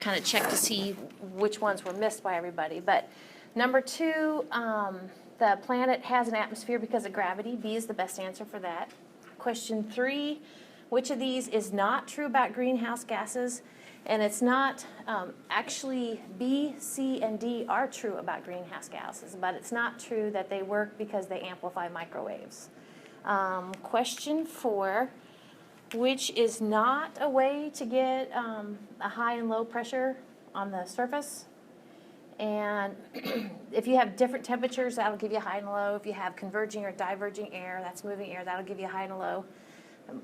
kind of check to see which ones were missed by everybody. But number 2, the planet has an atmosphere because of gravity. B is the best answer for that. Question 3, which of these is not true about greenhouse gases? And it's not, actually B, C, and D are true about greenhouse gases, but it's not true that they work because they amplify microwaves. Question 4, which is not a way to get a high and low pressure on the surface. And if you have different temperatures, that'll give you a high and low. If you have converging or diverging air, that's moving air, that'll give you a high and a low.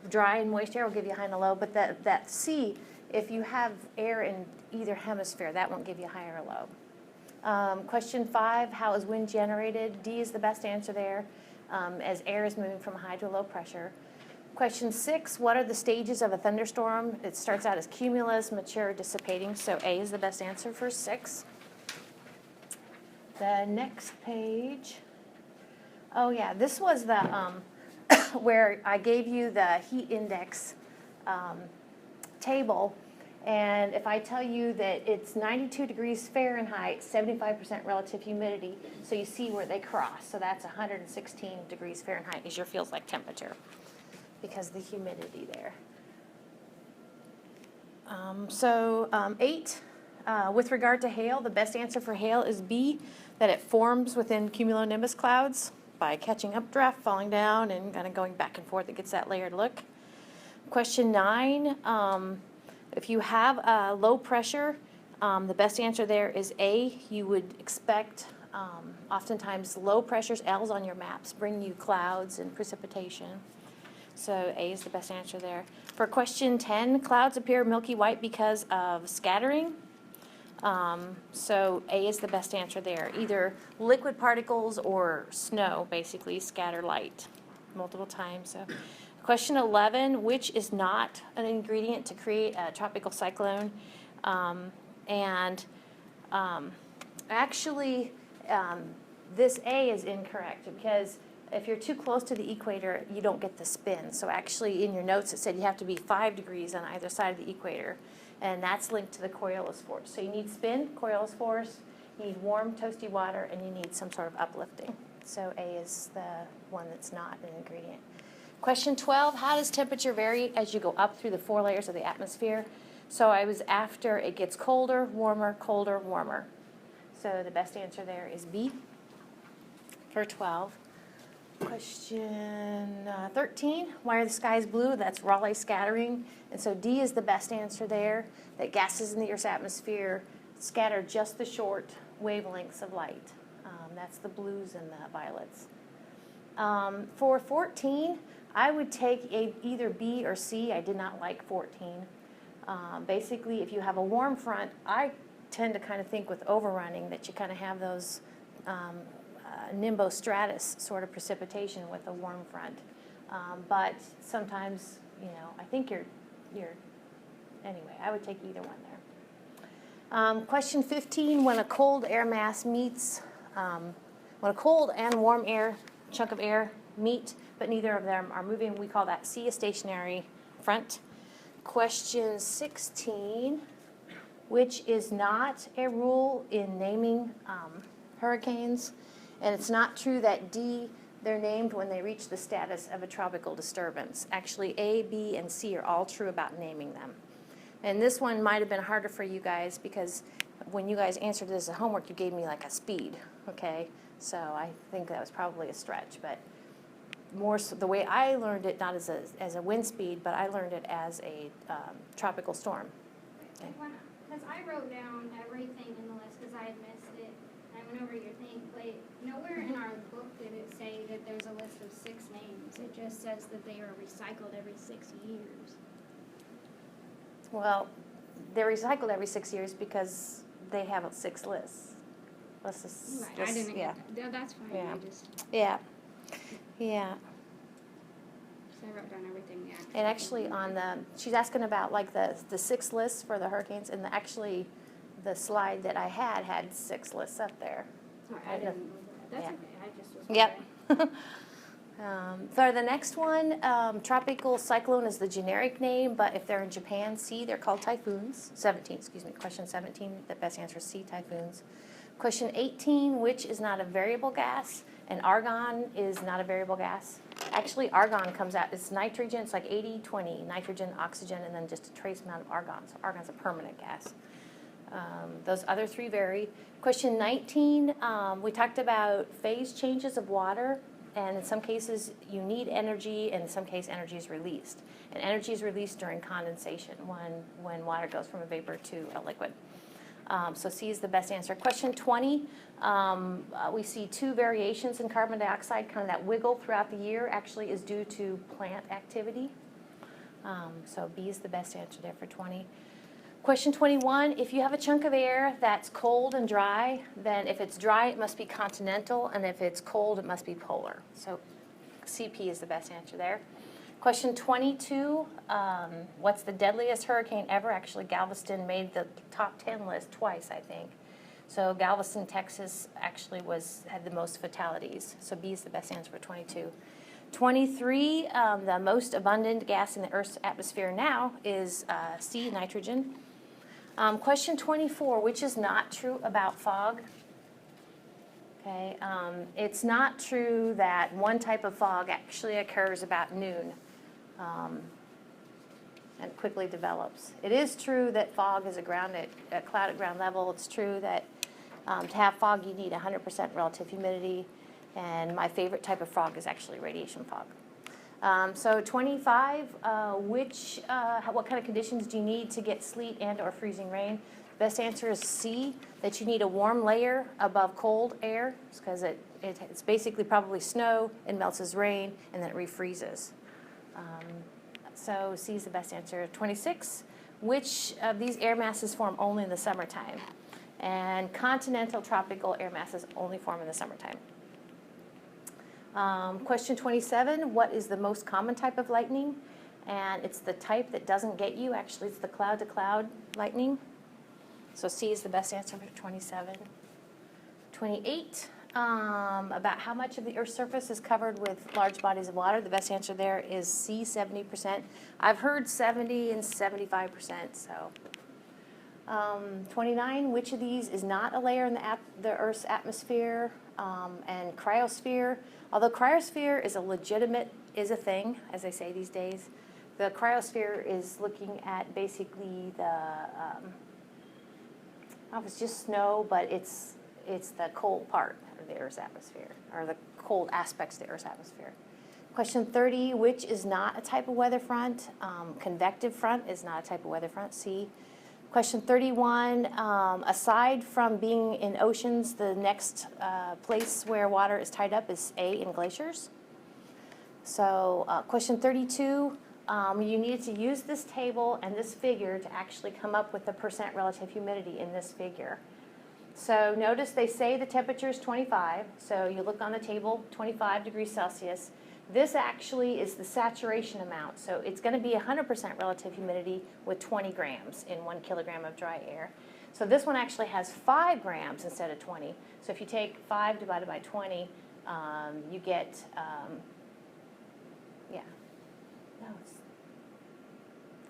Dry and moist air will give you a high and a low, but that C, if you have air in either hemisphere, that won't give you a high or a low. Question 5, how is wind generated? D is the best answer there, as air is moving from high to low pressure. Question 6, what are the stages of a thunderstorm? It starts out as cumulus, mature, dissipating, so A is the best answer for 6. The next page, oh yeah, this was the, where I gave you the heat index table, and if I tell you that it's 92 degrees Fahrenheit, 75% relative humidity, so you see where they cross, so that's 116 degrees Fahrenheit is your feels like temperature, because of the humidity there. 8, with regard to hail, the best answer for hail is B, that it forms within cumulonimbus clouds by catching updraft, falling down, and kind of going back and forth. It gets that layered look. Question 9, if you have a low pressure, the best answer there is A. You would expect, oftentimes, low pressures, L's on your maps, bring you clouds and precipitation. So A is the best answer there. For question 10, clouds appear milky white because of scattering. So A is the best answer there. Either liquid particles or snow basically scatter light multiple times. So question 11, which is not an ingredient to create a tropical cyclone? Actually, this A is incorrect because if you're too close to the equator, you don't get the spin. So actually in your notes it said you have to be 5 degrees on either side of the equator, and that's linked to the Coriolis force. So you need spin, Coriolis force, you need warm, toasty water, and you need some sort of uplifting. So A is the one that's not an ingredient. Question 12, how does temperature vary as you go up through the 4 layers of the atmosphere? So I was after it gets colder, warmer, colder, warmer. So the best answer there is B for 12. Question 13, why are the skies blue? That's Rayleigh scattering. And so D is the best answer there, that gases in the Earth's atmosphere scatter just the short wavelengths of light. That's the blues and the violets. For 14, I would take either B or C. I did not like 14. Basically, if you have a warm front, I tend to kind of think with overrunning that you kind of have those nimbostratus sort of precipitation with a warm front. But sometimes, you know, I think you're anyway, I would take either one there. Question 15, when a cold air mass meets, when a cold and warm air chunk of air meet, but neither of them are moving, we call that C, a stationary front. Question 16, which is not a rule in naming hurricanes, and it's not true that D, they're named when they reach the status of a tropical disturbance. Actually, A, B, and C are all true about naming them. And this one might have been harder for you guys because when you guys answered this as homework, you gave me like a speed, okay? So I think that was probably a stretch, but more so the way I learned it, not as a wind speed, but I learned it as a tropical storm. Okay. Because I wrote down everything in the list because I had missed it. I went over your thing, but nowhere in our book did it say that there's a list of 6 names. It just says that they are recycled every 6 years. Well, they're recycled every 6 years because they have 6 lists. Let's just, Right, I didn't. yeah. That's fine. Yeah. I just. Yeah. Yeah. So I wrote down everything. Yeah. And actually, on the, she's asking about like the 6 lists for the hurricanes, and actually, the slide that I had 6 lists up there. Sorry, I didn't know that. That's yeah. okay. I just was. Yep. For the next one, tropical cyclone is the generic name, but if they're in Japan, C, they're called typhoons. 17, excuse me, question 17, the best answer is C, typhoons. Question 18, which is not a variable gas? And argon is not a variable gas. Actually, argon comes out, it's nitrogen, it's like 80-20, nitrogen, oxygen, and then just a trace amount of argon. So argon's a permanent gas. Those other three vary. Question 19, we talked about phase changes of water, and in some cases you need energy, and in some cases energy is released. And energy is released during condensation when water goes from a vapor to a liquid. So C is the best answer. Question 20, we see two variations in carbon dioxide, kind of that wiggle throughout the year actually is due to plant activity. So B is the best answer there for 20. Question 21, if you have a chunk of air that's cold and dry, then if it's dry, it must be continental, and if it's cold, it must be polar. So CP is the best answer there. Question 22, what's the deadliest hurricane ever? Actually, Galveston made the top 10 list twice, I think. So Galveston, Texas actually had the most fatalities. So B is the best answer for 22. 23, the most abundant gas in the Earth's atmosphere now is C, nitrogen. Question 24, which is not true about fog? Okay, it's not true that one type of fog actually occurs about noon and quickly develops. It is true that fog is a cloud at ground level. It's true that to have fog you need 100% relative humidity, and my favorite type of fog is actually radiation fog. So 25, what kind of conditions do you need to get sleet and or freezing rain? Best answer is C, that you need a warm layer above cold air, because it's basically probably snow, it melts as rain, and then it refreezes. So C is the best answer. 26, which of these air masses form only in the summertime? And continental tropical air masses only form in the summertime. Question 27, what is the most common type of lightning? And it's the type that doesn't get you. Actually, it's the cloud-to-cloud lightning. So C is the best answer for 27. 28, about how much of the Earth's surface is covered with large bodies of water? The best answer there is C, 70%. I've heard 70 and 75%, so. 29, which of these is not a layer in the Earth's atmosphere and cryosphere? Although cryosphere is a thing, as they say these days, the cryosphere is looking at basically the, I don't know if it's just snow, but it's the cold part of the Earth's atmosphere, or the cold aspects of the Earth's atmosphere. Question 30, which is not a type of weather front? Convective front is not a type of weather front, C. Question 31, aside from being in oceans, the next place where water is tied up is A, in glaciers. So question 32, you needed to use this table and this figure to actually come up with the percent relative humidity in this figure. So notice they say the temperature is 25, so you look on the table, 25 degrees Celsius. This actually is the saturation amount, so it's going to be 100% relative humidity with 20 grams in 1 kilogram of dry air. So this one actually has 5 grams instead of 20. So if you take 5 divided by 20, you get, it's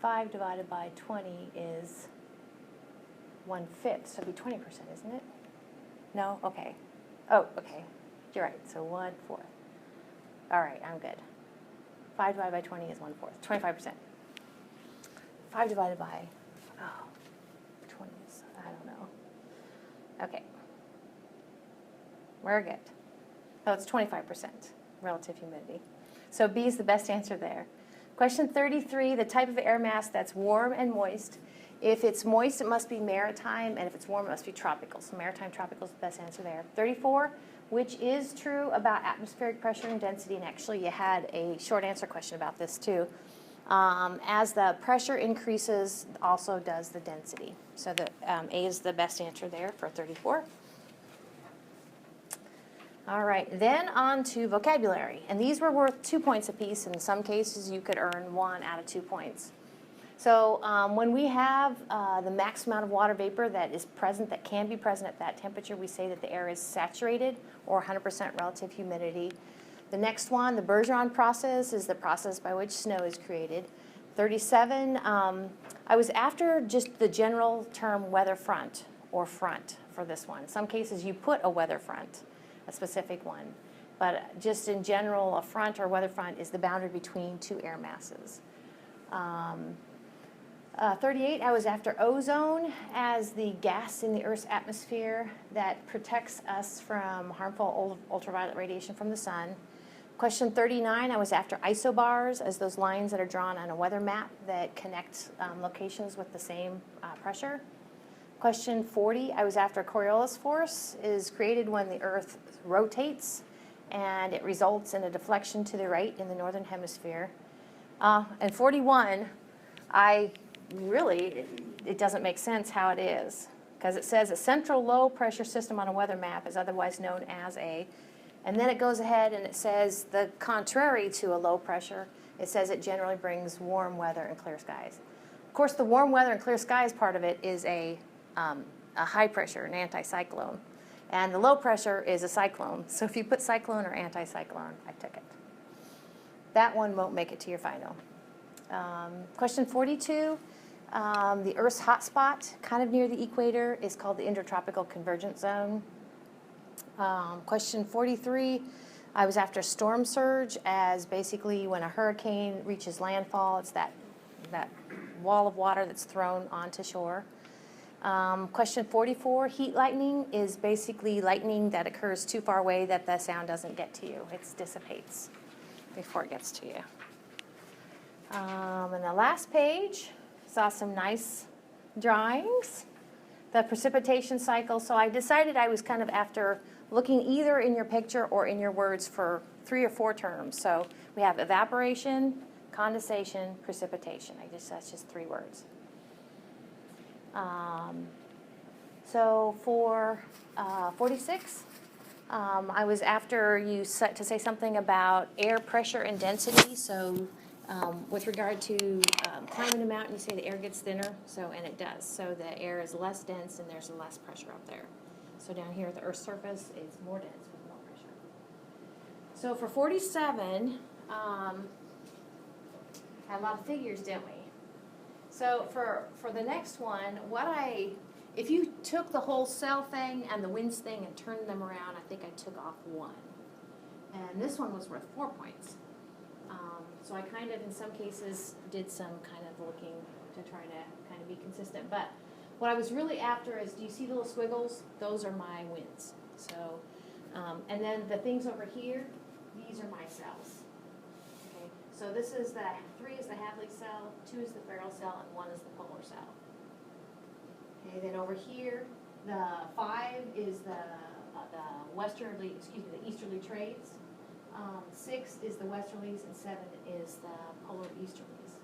5 divided by 20 is 1/5, so it'd be 20%, isn't it? No? Okay. Oh, okay. You're right, so 1/4. All right, I'm good. 5 divided by 20 is 1/4, 25%. 5 divided by, 20 is, I don't know. Okay. We're good. Oh, it's 25% relative humidity. So B is the best answer there. Question 33, the type of air mass that's warm and moist. If it's moist, it must be maritime, and if it's warm, it must be tropical. So maritime, tropical is the best answer there. 34, which is true about atmospheric pressure and density, and actually you had a short answer question about this too. As the pressure increases, also does the density. So the A is the best answer there for 34. All right, then on to vocabulary. And these were worth 2 points apiece. In some cases, you could earn 1 out of 2 points. So when we have the max amount of water vapor that is present, that can be present at that temperature, we say that the air is saturated or 100% relative humidity. The next one, the Bergeron process, is the process by which snow is created. 37, I was after just the general term weather front or front for this one. In some cases you put a weather front, a specific one. But just in general, a front or weather front is the boundary between two air masses. 38, I was after ozone as the gas in the Earth's atmosphere that protects us from harmful ultraviolet radiation from the sun. Question 39, I was after isobars as those lines that are drawn on a weather map that connect locations with the same pressure. Question 40, I was after Coriolis force is created when the Earth rotates and it results in a deflection to the right in the northern hemisphere. And 41, it doesn't make sense how it is, because it says a central low pressure system on a weather map is otherwise known as a, and then it goes ahead and it says the contrary to a low pressure, it says it generally brings warm weather and clear skies. Of course, the warm weather and clear skies part of it is a high pressure, an anticyclone. And the low pressure is a cyclone. So if you put cyclone or anticyclone, I took it. That one won't make it to your final. Question 42, the Earth's hot spot, kind of near the equator, is called the intertropical convergence zone. Question 43, I was after storm surge as basically when a hurricane reaches landfall, it's that wall of water that's thrown onto shore. Question 44, heat lightning is basically lightning that occurs too far away that the sound doesn't get to you. It dissipates before it gets to you. And the last page saw some nice drawings. The precipitation cycle, so I decided I was kind of after looking either in your picture or in your words for 3 or 4 terms. So we have evaporation, condensation, precipitation. That's just 3 words. So for 46, I was after you to say something about air pressure and density. So with regard to climbing a mountain, you say the air gets thinner, and it does. So the air is less dense and there's less pressure up there. So down here at the Earth's surface, it's more dense with more pressure. So for 47, had a lot of figures, didn't we? So for the next one, if you took the whole cell thing and the winds thing and turned them around, I think I took off 1. And this one was worth 4 points. So I kind of, in some cases, did some kind of looking to try to kind of be consistent. But what I was really after is, do you see the little squiggles? Those are my winds. So, and then the things over here, these are my cells. Okay. So this is 3 is the Hadley cell, 2 is the Ferrel cell, and 1 is the polar cell. Okay. Then over here, the 5 is the easterly trades. 6 is the westerlies, and 7 is the polar easterlies.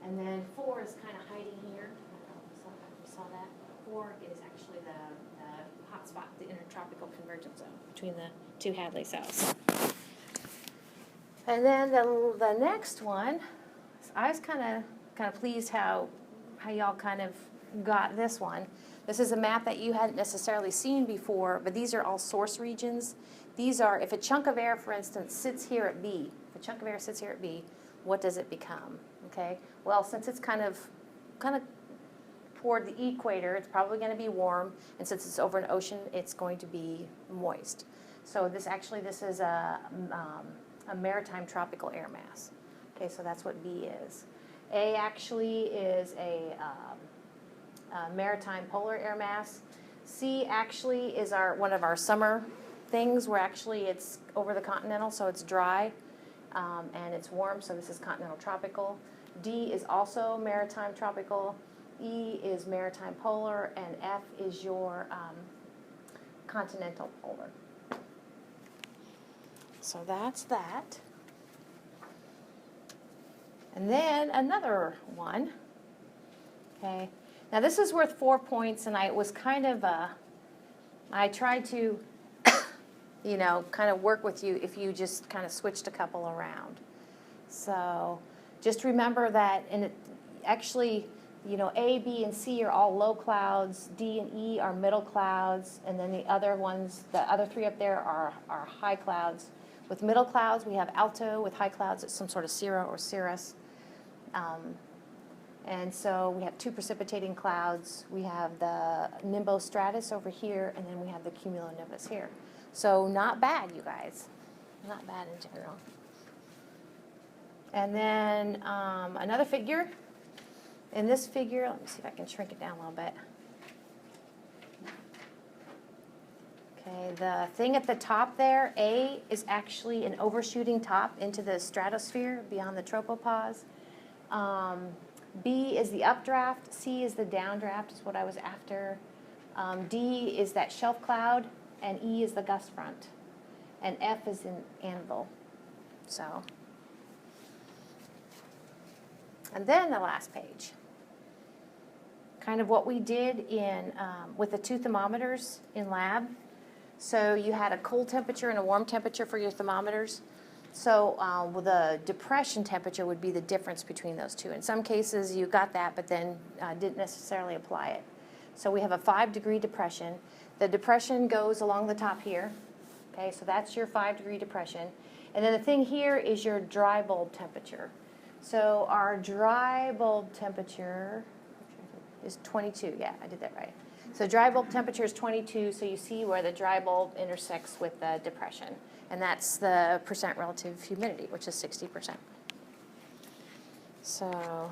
And then 4 is kind of hiding here. I don't know if you saw that. 4 is actually the hot spot, the intertropical convergence zone between the 2 Hadley cells. And then the next one, I was kind of pleased how y'all kind of got this one. This is a map that you hadn't necessarily seen before, but these are all source regions. These are, if a chunk of air, for instance, sits here at B, if a chunk of air sits here at B, what does it become? Okay. Well, since it's kind of toward the equator, it's probably going to be warm, and since it's over an ocean, it's going to be moist. So this is a maritime tropical air mass. Okay, so that's what B is. A actually is a maritime polar air mass. C actually is one of our summer things where actually it's over the continental, so it's dry and it's warm, so this is continental tropical. D is also maritime tropical. E is maritime polar, and F is your continental polar. So that's that. And then another one. Okay. Now this is worth 4 points, and I was kind of, I tried to, kind of work with you if you just kind of switched a couple around. So just remember that, actually, A, B, and C are all low clouds. D and E are middle clouds, and then the other 3 up there are high clouds, With middle clouds, we have alto. With high clouds, it's some sort of cirrus or cirrus. And so we have two precipitating clouds. We have the nimbostratus over here, and then we have the cumulonimbus here. So not bad, you guys. Not bad in general. And then another figure. In this figure, let me see if I can shrink it down a little bit. Okay, the thing at the top there, A, is actually an overshooting top into the stratosphere beyond the tropopause. B is the updraft, C is the downdraft, is what I was after. D is that shelf cloud, and E is the gust front. And F is an anvil. So, and then the last page. Kind of what we did in with the two thermometers in lab. So you had a cold temperature and a warm temperature for your thermometers. So well, the depression temperature would be the difference between those two. In some cases, you got that, but then didn't necessarily apply it. So we have a 5-degree depression. The depression goes along the top here. Okay, so that's your 5-degree depression. And then the thing here is your dry bulb temperature. So our dry bulb temperature is 22. Yeah, I did that right. So dry bulb temperature is 22, so you see where the dry bulb intersects with the depression. And that's the percent relative humidity, which is 60%. So